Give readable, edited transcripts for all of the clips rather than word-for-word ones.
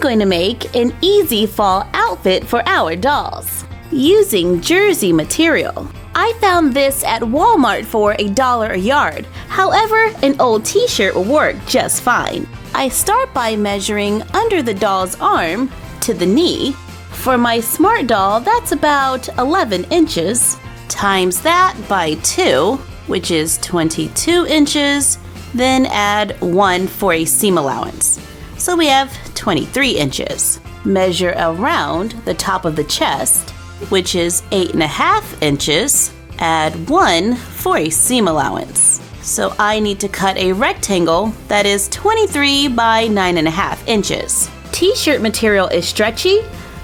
going to make an easy fall outfit for our dolls using jersey material. I found this at Walmart for $1 a yard. However, an old t-shirt will work just fine. I start by measuring under the doll's arm to the knee. For my smart doll, that's about 11 inches. Times that by 2, which is 22 inches. Then add 1 for a seam allowance. So we have 23 inches. Measure around the top of the chest, which is 8.5 inches. Add 1 for a seam allowance. So I need to cut a rectangle that is 23 by 9.5 inches. T-shirt material is stretchy,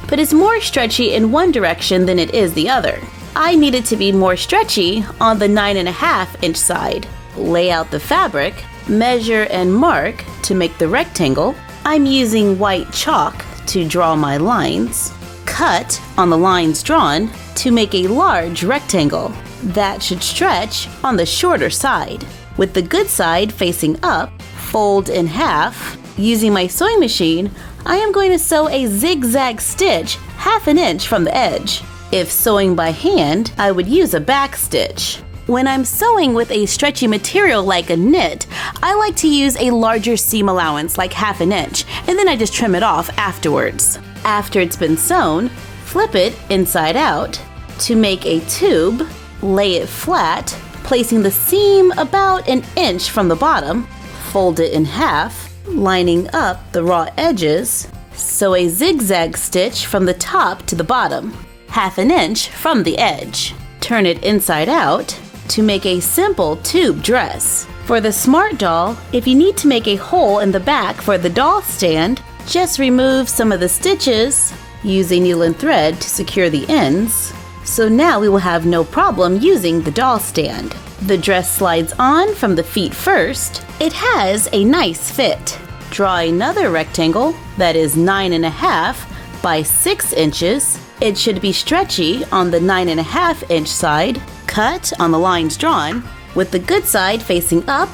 but it's more stretchy in one direction than it is the other. I need it to be more stretchy on the 9.5 inch side. Lay out the fabric, measure and mark to make the rectangle. I'm using white chalk to draw my lines. Cut on the lines drawn to make a large rectangle. That should stretch on the shorter side. With the good side facing up, fold in half. Using my sewing machine, I am going to sew a zigzag stitch 1/2 inch from the edge. If sewing by hand, I would use a back stitch. When I'm sewing with a stretchy material like a knit, I like to use a larger seam allowance like 1/2 inch, and then I just trim it off afterwards. After it's been sewn, flip it inside out. To make a tube, lay it flat, placing the seam about 1 inch from the bottom. Fold it in half, lining up the raw edges. Sew a zigzag stitch from the top to the bottom, 1/2 inch from the edge. Turn it inside out to make a simple tube dress. For the smart doll, if you need to make a hole in the back for the doll stand, just remove some of the stitches, use a needle and thread to secure the ends. So now we will have no problem using the doll stand. The dress slides on from the feet first. It has a nice fit. Draw another rectangle that is 9.5 by 6 inches. It should be stretchy on the 9.5 inch side. Cut on the lines drawn. With the good side facing up,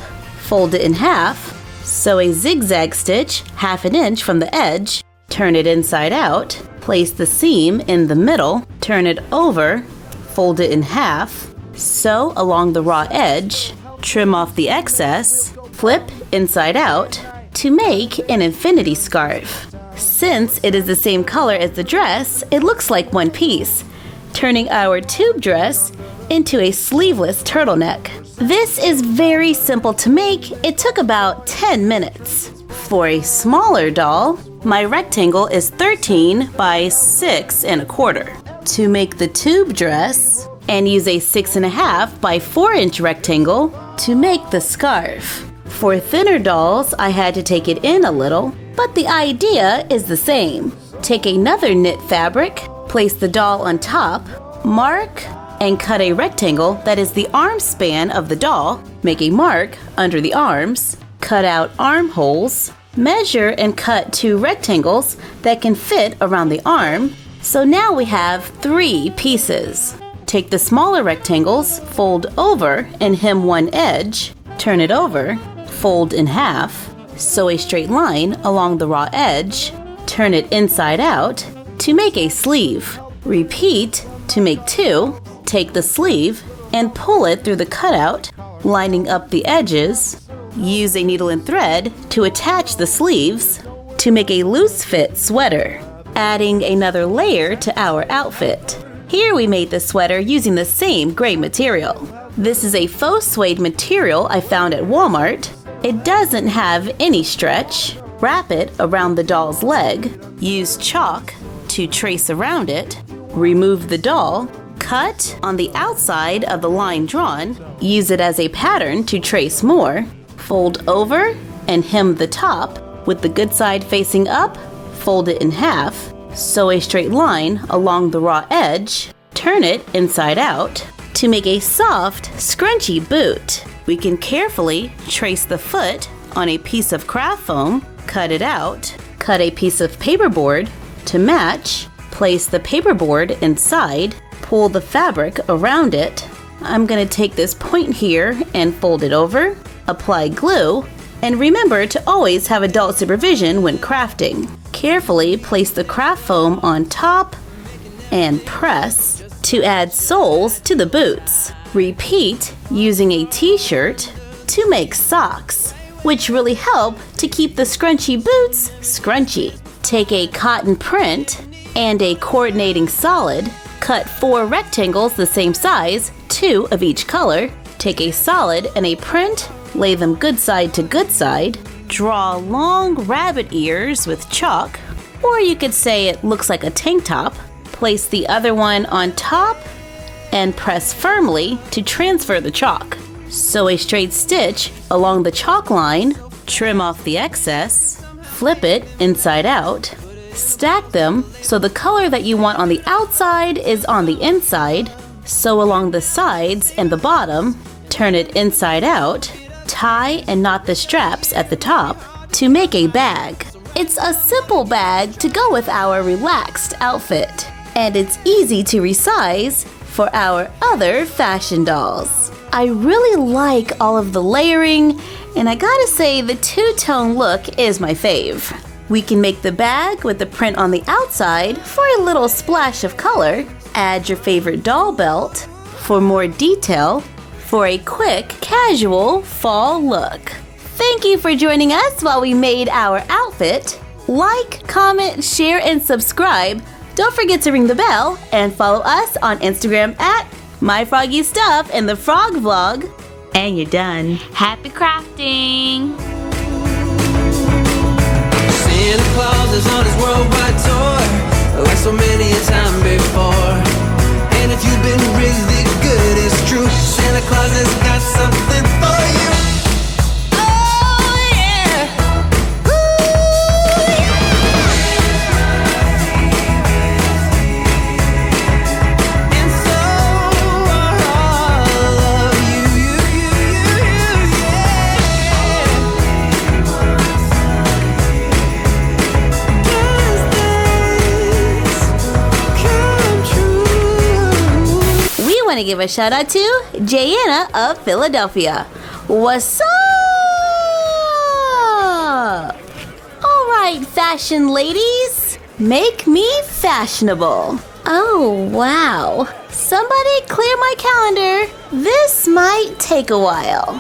fold it in half. Sew a zigzag stitch 1/2 inch from the edge. Turn it inside out. Place the seam in the middle. Turn it over. Fold it in half. Sew along the raw edge. Trim off the excess. Flip inside out to make an infinity scarf. Since it is the same color as the dress, it looks like one piece, turning our tube dress into a sleeveless turtleneck. This is very simple to make. It took about 10 minutes. For a smaller doll, my rectangle is 13 by 6.25. To make the tube dress, and use a 6.5 by 4 inch rectangle to make the scarf. For thinner dolls, I had to take it in a little, but the idea is the same. Take another knit fabric, place the doll on top, mark, and cut a rectangle that is the arm span of the doll. Make a mark under the arms, cut out armholes, measure and cut 2 rectangles that can fit around the arm. So now we have 3 pieces. Take the smaller rectangles, fold over and hem one edge, turn it over, fold in half, sew a straight line along the raw edge, turn it inside out to make a sleeve. Repeat to make 2. Take the sleeve and pull it through the cutout, lining up the edges. Use a needle and thread to attach the sleeves to make a loose fit sweater, adding another layer to our outfit. Here we made the sweater using the same gray material. This is a faux suede material I found at Walmart. It doesn't have any stretch. Wrap it around the doll's leg. Use chalk to trace around it. Remove the doll. Cut on the outside of the line drawn. Use it as a pattern to trace more. Fold over and hem the top. With the good side facing up, fold it in half. Sew a straight line along the raw edge. Turn it inside out to make a soft, scrunchy boot. We can carefully trace the foot on a piece of craft foam, cut it out, cut a piece of paperboard to match, place the paperboard inside, pull the fabric around it. I'm going to take this point here and fold it over, apply glue, and remember to always have adult supervision when crafting. Carefully place the craft foam on top and press to add soles to the boots. Repeat using a t-shirt to make socks, which really help to keep the scrunchy boots scrunchy. Take a cotton print and a coordinating solid. Cut 4 rectangles the same size, 2 of each color. Take a solid and a print, lay them good side to good side. Draw long rabbit ears with chalk, or you could say it looks like a tank top. Place the other one on top and press firmly to transfer the chalk. Sew a straight stitch along the chalk line, trim off the excess, flip it inside out. Stack them so the color that you want on the outside is on the inside. Sew along the sides and the bottom, turn it inside out, tie and knot the straps at the top to make a bag. It's a simple bag to go with our relaxed outfit, and it's easy to resize for our other fashion dolls. I really like all of the layering, and I gotta say the two-tone look is my fave. We can make the bag with the print on the outside for a little splash of color. Add your favorite doll belt for more detail for a quick, casual fall look. Thank you for joining us while we made our outfit. Like, comment, share, and subscribe. Don't forget to ring the bell and follow us on Instagram at MyFroggyStuff and the Frog Vlog. And you're done. Happy crafting! Santa Claus is on his worldwide tour, like so many a time before. And if you've been really good, it's true, Santa Claus has got something for you. Oh yeah! Ooh, yeah. And so are all of you, We want to give a shout out to Jayana of Philadelphia. What's up? Alright, fashion ladies, make me fashionable. Oh wow, somebody clear my calendar. This might take a while.